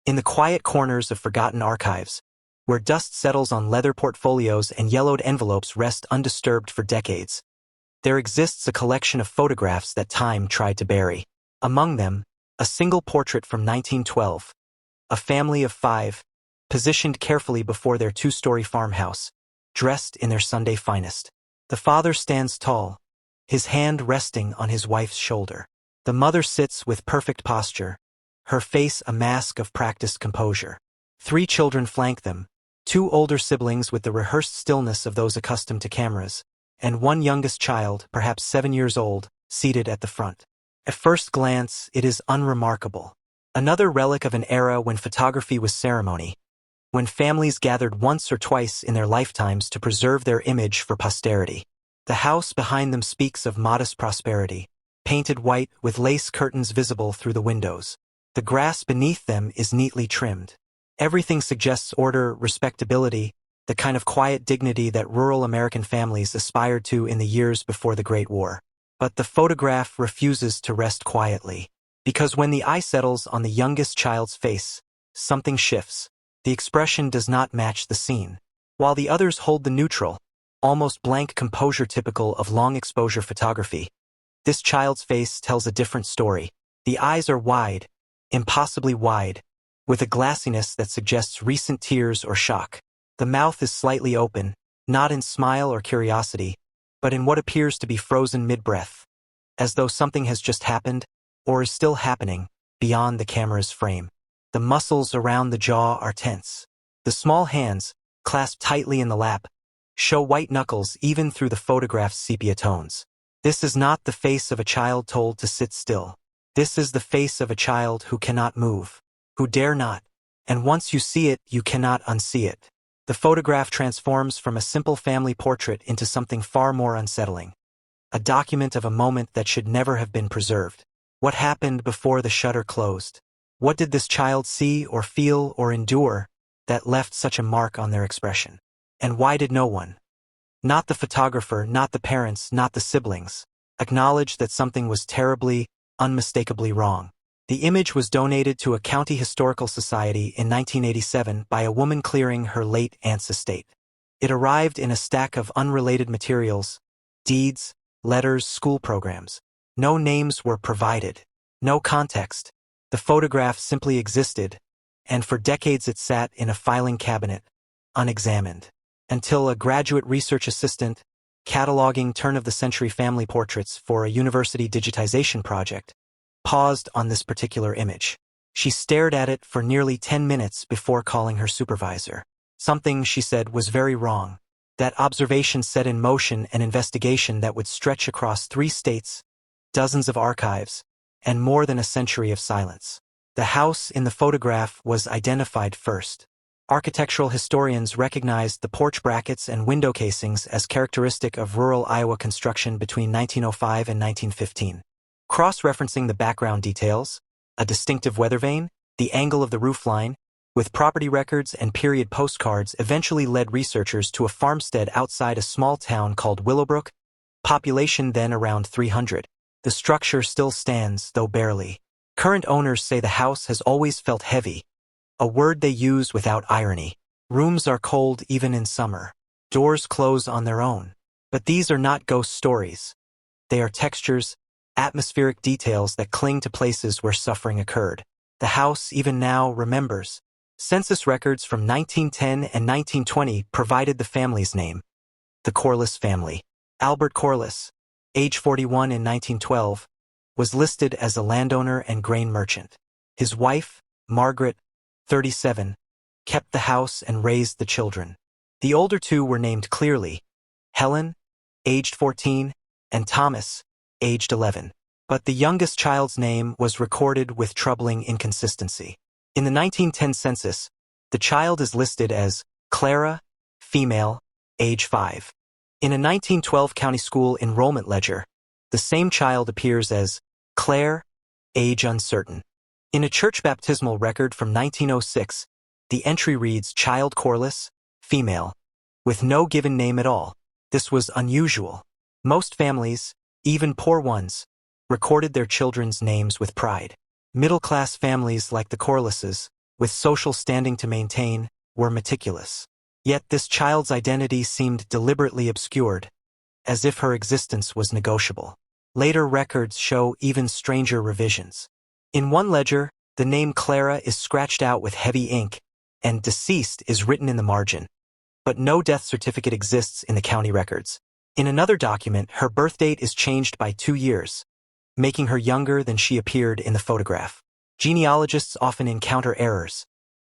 In the quiet corners of forgotten archives, where dust settles on leather portfolios and yellowed envelopes rest undisturbed for decades, there exists a collection of photographs that time tried to bury. Among them, a single portrait from 1912, a family of 5, positioned carefully before their 2-story farmhouse, dressed in their Sunday finest. The father stands tall, his hand resting on his wife's shoulder. The mother sits with perfect posture, her face a mask of practiced composure. 3 children flank them, 2 older siblings with the rehearsed stillness of those accustomed to cameras, and one youngest child, perhaps 7 years old, seated at the front. At first glance, it is unremarkable. Another relic of an era when photography was ceremony, when families gathered once or twice in their lifetimes to preserve their image for posterity. The house behind them speaks of modest prosperity, painted white with lace curtains visible through the windows. The grass beneath them is neatly trimmed. Everything suggests order, respectability, the kind of quiet dignity that rural American families aspired to in the years before the Great War. But the photograph refuses to rest quietly, because when the eye settles on the youngest child's face, something shifts. The expression does not match the scene. While the others hold the neutral, almost blank composure typical of long-exposure photography, this child's face tells a different story. The eyes are wide, impossibly wide, with a glassiness that suggests recent tears or shock. The mouth is slightly open, not in smile or curiosity, but in what appears to be frozen mid-breath, as though something has just happened, or is still happening, beyond the camera's frame. The muscles around the jaw are tense. The small hands, clasped tightly in the lap, show white knuckles even through the photograph's sepia tones. This is not the face of a child told to sit still. This is the face of a child who cannot move, who dare not, and once you see it, you cannot unsee it. The photograph transforms from a simple family portrait into something far more unsettling, a document of a moment that should never have been preserved. What happened before the shutter closed? What did this child see or feel or endure that left such a mark on their expression? And why did no one, not the photographer, not the parents, not the siblings, acknowledge that something was terribly, unmistakably wrong? The image was donated to a county historical society in 1987 by a woman clearing her late aunt's estate. It arrived in a stack of unrelated materials, deeds, letters, school programs. No names were provided, no context. The photograph simply existed, and for decades it sat in a filing cabinet, unexamined, until a graduate research assistant, cataloging turn-of-the-century family portraits for a university digitization project, paused on this particular image. She stared at it for nearly 10 minutes before calling her supervisor. Something, she said, was very wrong. That observation set in motion an investigation that would stretch across 3 states, dozens of archives, and more than a century of silence. The house in the photograph was identified first. Architectural historians recognized the porch brackets and window casings as characteristic of rural Iowa construction between 1905 and 1915. Cross-referencing the background details, a distinctive weather vane, the angle of the roofline, with property records and period postcards eventually led researchers to a farmstead outside a small town called Willowbrook, population then around 300. The structure still stands, though barely. Current owners say the house has always felt heavy, a word they use without irony. Rooms are cold even in summer. Doors close on their own. But these are not ghost stories. They are textures, atmospheric details that cling to places where suffering occurred. The house, even now, remembers. Census records from 1910 and 1920 provided the family's name, the Corliss family. Albert Corliss, age 41 in 1912, was listed as a landowner and grain merchant. His wife, Margaret, 37, kept the house and raised the children. The older 2 were named clearly, Helen, aged 14, and Thomas, aged 11. But the youngest child's name was recorded with troubling inconsistency. In the 1910 census, the child is listed as Clara, female, age 5. In a 1912 county school enrollment ledger, the same child appears as Claire, age uncertain. In a church baptismal record from 1906, the entry reads Child Corliss, female, with no given name at all. This was unusual. Most families, even poor ones, recorded their children's names with pride. Middle-class families like the Corlisses, with social standing to maintain, were meticulous. Yet this child's identity seemed deliberately obscured, as if her existence was negotiable. Later records show even stranger revisions. In one ledger, the name Clara is scratched out with heavy ink, and deceased is written in the margin. But no death certificate exists in the county records. In another document, her birth date is changed by 2 years, making her younger than she appeared in the photograph. Genealogists often encounter errors,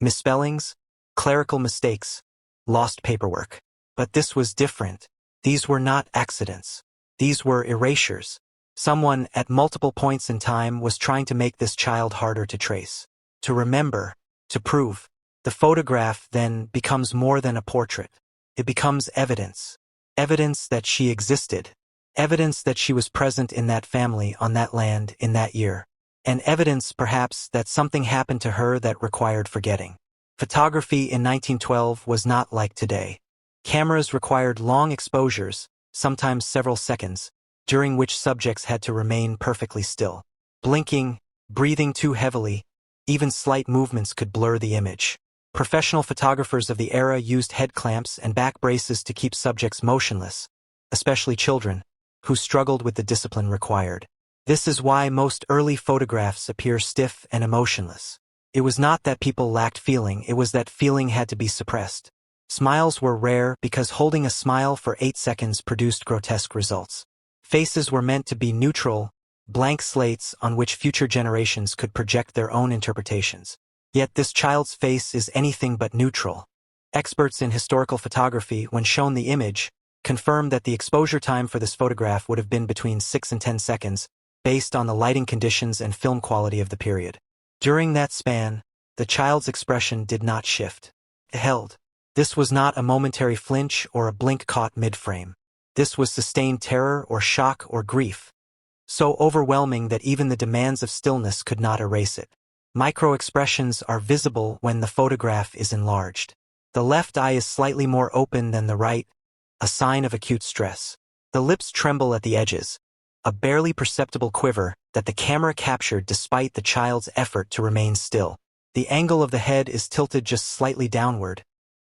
misspellings, clerical mistakes, lost paperwork. But this was different. These were not accidents. These were erasures. Someone, at multiple points in time, was trying to make this child harder to trace, to remember, to prove. The photograph then becomes more than a portrait. It becomes evidence. Evidence that she existed. Evidence that she was present in that family, on that land, in that year. And evidence, perhaps, that something happened to her that required forgetting. Photography in 1912 was not like today. Cameras required long exposures, sometimes several seconds, during which subjects had to remain perfectly still. Blinking, breathing too heavily, even slight movements could blur the image. Professional photographers of the era used head clamps and back braces to keep subjects motionless, especially children, who struggled with the discipline required. This is why most early photographs appear stiff and emotionless. It was not that people lacked feeling, it was that feeling had to be suppressed. Smiles were rare because holding a smile for 8 seconds produced grotesque results. Faces were meant to be neutral, blank slates on which future generations could project their own interpretations. Yet this child's face is anything but neutral. Experts in historical photography, when shown the image, confirm that the exposure time for this photograph would have been between 6 and 10 seconds, based on the lighting conditions and film quality of the period. During that span, the child's expression did not shift. It held. This was not a momentary flinch or a blink caught mid-frame. This was sustained terror or shock or grief, so overwhelming that even the demands of stillness could not erase it. Micro-expressions are visible when the photograph is enlarged. The left eye is slightly more open than the right, a sign of acute stress. The lips tremble at the edges, a barely perceptible quiver that the camera captured despite the child's effort to remain still. The angle of the head is tilted just slightly downward,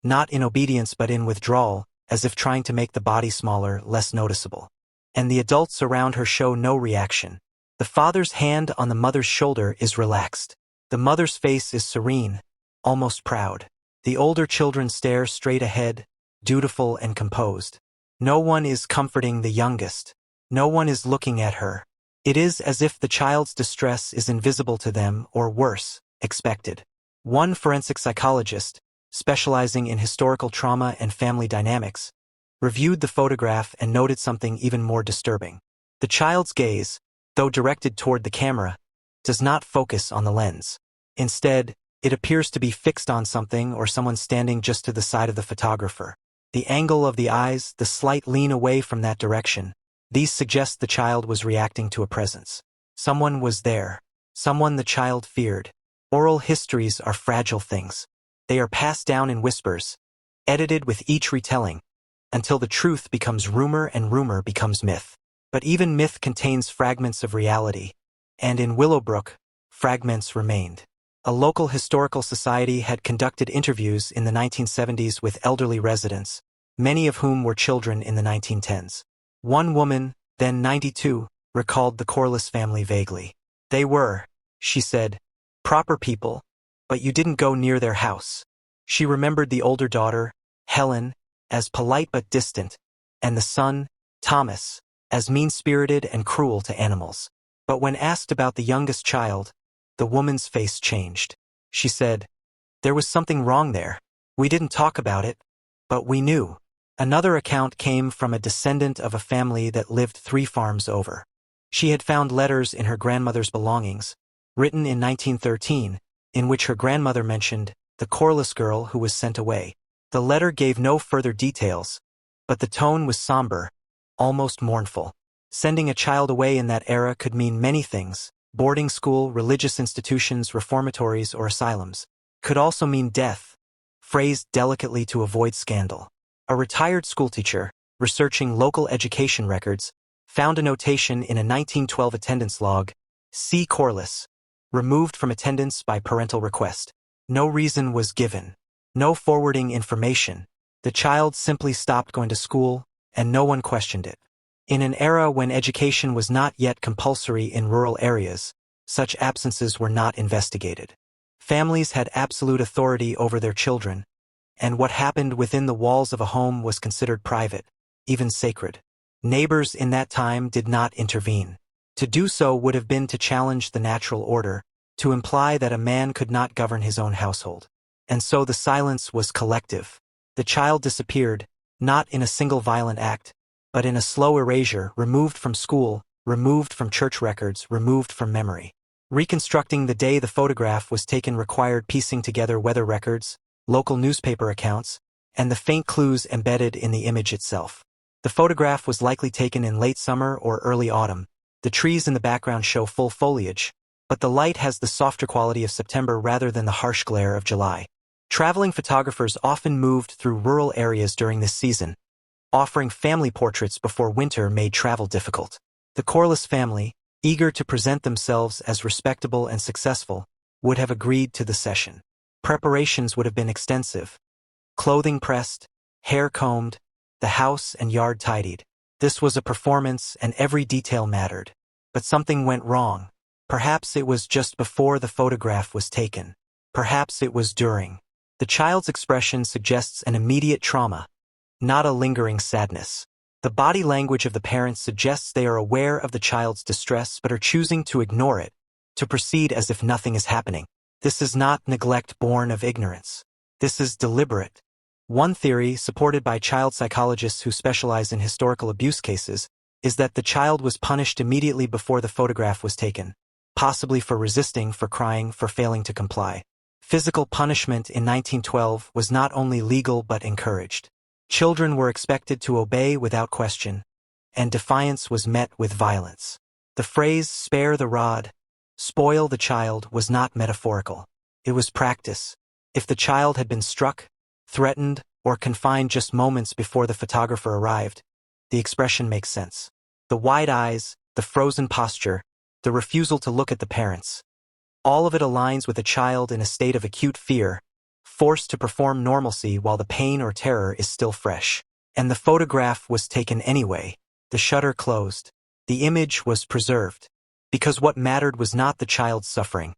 not in obedience but in withdrawal, as if trying to make the body smaller, less noticeable. And the adults around her show no reaction. The father's hand on the mother's shoulder is relaxed. The mother's face is serene, almost proud. The older children stare straight ahead, dutiful and composed. No one is comforting the youngest. No one is looking at her. It is as if the child's distress is invisible to them, or worse, expected. One forensic psychologist, specializing in historical trauma and family dynamics, reviewed the photograph and noted something even more disturbing. The child's gaze, though directed toward the camera, does not focus on the lens. Instead, it appears to be fixed on something or someone standing just to the side of the photographer. The angle of the eyes, the slight lean away from that direction, these suggest the child was reacting to a presence. Someone was there. Someone the child feared. Oral histories are fragile things. They are passed down in whispers, edited with each retelling, until the truth becomes rumor and rumor becomes myth. But even myth contains fragments of reality, and in Willowbrook, fragments remained. A local historical society had conducted interviews in the 1970s with elderly residents, many of whom were children in the 1910s. One woman, then 92, recalled the Corliss family vaguely. "They were," she said, "proper people, but you didn't go near their house." She remembered the older daughter, Helen, as polite but distant, and the son, Thomas, as mean-spirited and cruel to animals. But when asked about the youngest child, the woman's face changed. She said, "There was something wrong there. We didn't talk about it, but we knew." Another account came from a descendant of a family that lived 3 farms over. She had found letters in her grandmother's belongings, written in 1913, in which her grandmother mentioned the Corliss girl who was sent away. The letter gave no further details, but the tone was somber, almost mournful. Sending a child away in that era could mean many things: boarding school, religious institutions, reformatories, or asylums. Could also mean death, phrased delicately to avoid scandal. A retired schoolteacher, researching local education records, found a notation in a 1912 attendance log: C. Corliss, removed from attendance by parental request. No reason was given. No forwarding information. The child simply stopped going to school, and no one questioned it. In an era when education was not yet compulsory in rural areas, such absences were not investigated. Families had absolute authority over their children, and what happened within the walls of a home was considered private, even sacred. Neighbors in that time did not intervene. To do so would have been to challenge the natural order, to imply that a man could not govern his own household. And so the silence was collective. The child disappeared, not in a single violent act, but in a slow erasure, removed from school, removed from church records, removed from memory. Reconstructing the day the photograph was taken required piecing together weather records, local newspaper accounts, and the faint clues embedded in the image itself. The photograph was likely taken in late summer or early autumn. The trees in the background show full foliage, but the light has the softer quality of September rather than the harsh glare of July. Traveling photographers often moved through rural areas during this season, offering family portraits before winter made travel difficult. The Corliss family, eager to present themselves as respectable and successful, would have agreed to the session. Preparations would have been extensive. Clothing pressed, hair combed, the house and yard tidied. This was a performance and every detail mattered. But something went wrong. Perhaps it was just before the photograph was taken. Perhaps it was during. The child's expression suggests an immediate trauma, not a lingering sadness. The body language of the parents suggests they are aware of the child's distress but are choosing to ignore it, to proceed as if nothing is happening. This is not neglect born of ignorance. This is deliberate. One theory, supported by child psychologists who specialize in historical abuse cases, is that the child was punished immediately before the photograph was taken, possibly for resisting, for crying, for failing to comply. Physical punishment in 1912 was not only legal but encouraged. Children were expected to obey without question, and defiance was met with violence. The phrase, "spare the rod, spoil the child," was not metaphorical. It was practice. If the child had been struck, threatened, or confined just moments before the photographer arrived, the expression makes sense. The wide eyes, the frozen posture, the refusal to look at the parents. All of it aligns with a child in a state of acute fear, forced to perform normalcy while the pain or terror is still fresh. And the photograph was taken anyway. The shutter closed. The image was preserved. Because what mattered was not the child's suffering.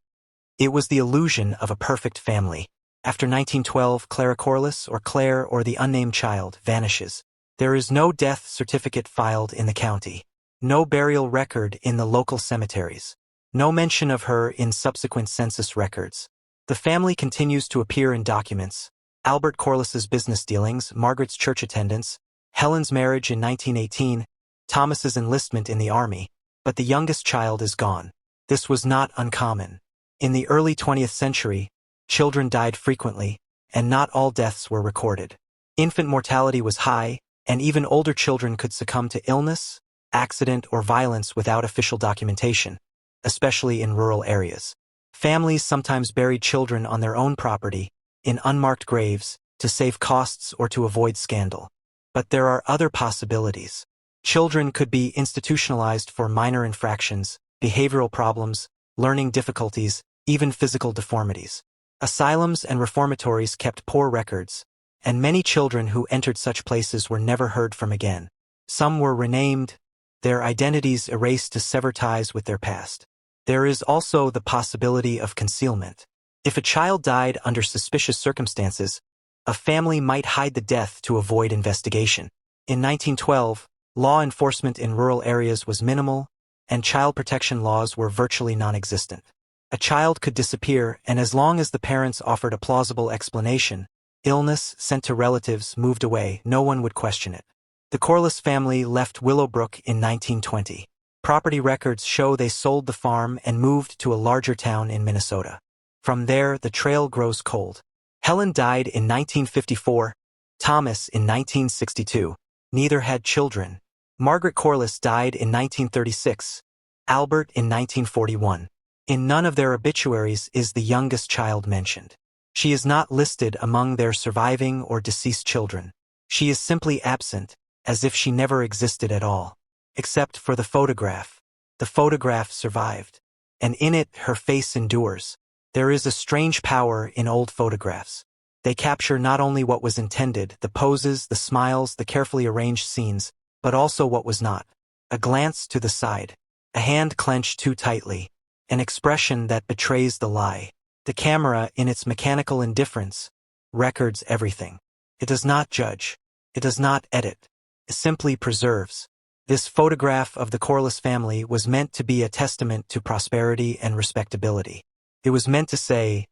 It was the illusion of a perfect family. After 1912, Clara Corliss, or Claire, or the unnamed child, vanishes. There is no death certificate filed in the county. No burial record in the local cemeteries. No mention of her in subsequent census records. The family continues to appear in documents: Albert Corliss's business dealings, Margaret's church attendance, Helen's marriage in 1918, Thomas's enlistment in the army, but the youngest child is gone. This was not uncommon. In the early 20th century, children died frequently, and not all deaths were recorded. Infant mortality was high, and even older children could succumb to illness, accident, or violence without official documentation, especially in rural areas. Families sometimes buried children on their own property, in unmarked graves, to save costs or to avoid scandal. But there are other possibilities. Children could be institutionalized for minor infractions, behavioral problems, learning difficulties, even physical deformities. Asylums and reformatories kept poor records, and many children who entered such places were never heard from again. Some were renamed, their identities erased to sever ties with their past. There is also the possibility of concealment. If a child died under suspicious circumstances, a family might hide the death to avoid investigation. In 1912, law enforcement in rural areas was minimal, and child protection laws were virtually non-existent. A child could disappear, and as long as the parents offered a plausible explanation, illness, sent to relatives, moved away, no one would question it. The Corliss family left Willowbrook in 1920. Property records show they sold the farm and moved to a larger town in Minnesota. From there, the trail grows cold. Helen died in 1954, Thomas in 1962. Neither had children. Margaret Corliss died in 1936, Albert in 1941. In none of their obituaries is the youngest child mentioned. She is not listed among their surviving or deceased children. She is simply absent, as if she never existed at all. Except for the photograph. The photograph survived. And in it, her face endures. There is a strange power in old photographs. They capture not only what was intended, the poses, the smiles, the carefully arranged scenes, but also what was not. A glance to the side, a hand clenched too tightly, an expression that betrays the lie. The camera, in its mechanical indifference, records everything. It does not judge. It does not edit. It simply preserves. This photograph of the Corliss family was meant to be a testament to prosperity and respectability. It was meant to say,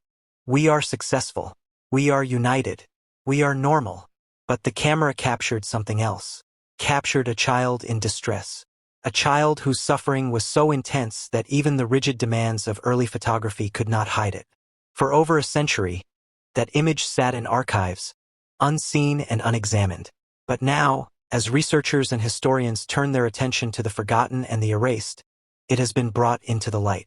we are successful. We are united. We are normal. But the camera captured something else. Captured a child in distress. A child whose suffering was so intense that even the rigid demands of early photography could not hide it. For over a century, that image sat in archives, unseen and unexamined. But now, as researchers and historians turn their attention to the forgotten and the erased, it has been brought into the light.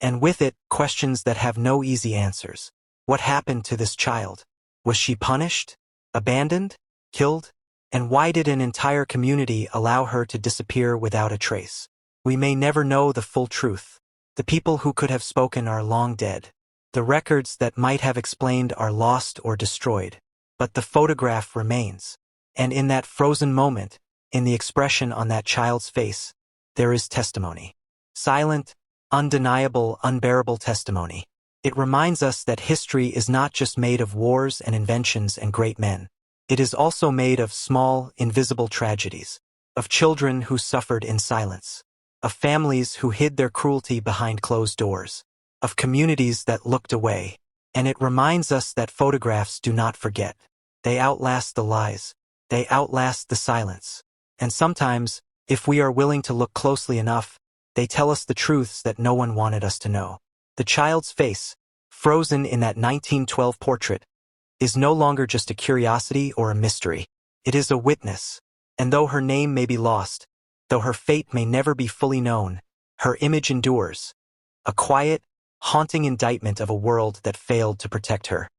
And with it, questions that have no easy answers. What happened to this child? Was she punished? Abandoned? Killed? And why did an entire community allow her to disappear without a trace? We may never know the full truth. The people who could have spoken are long dead. The records that might have explained are lost or destroyed. But the photograph remains. And in that frozen moment, in the expression on that child's face, there is testimony. Silent, undeniable, unbearable testimony. It reminds us that history is not just made of wars and inventions and great men. It is also made of small, invisible tragedies, of children who suffered in silence, of families who hid their cruelty behind closed doors, of communities that looked away. And it reminds us that photographs do not forget. They outlast the lies. They outlast the silence. And sometimes, if we are willing to look closely enough, they tell us the truths that no one wanted us to know. The child's face, frozen in that 1912 portrait, is no longer just a curiosity or a mystery. It is a witness. And though her name may be lost, though her fate may never be fully known, her image endures. A quiet, haunting indictment of a world that failed to protect her.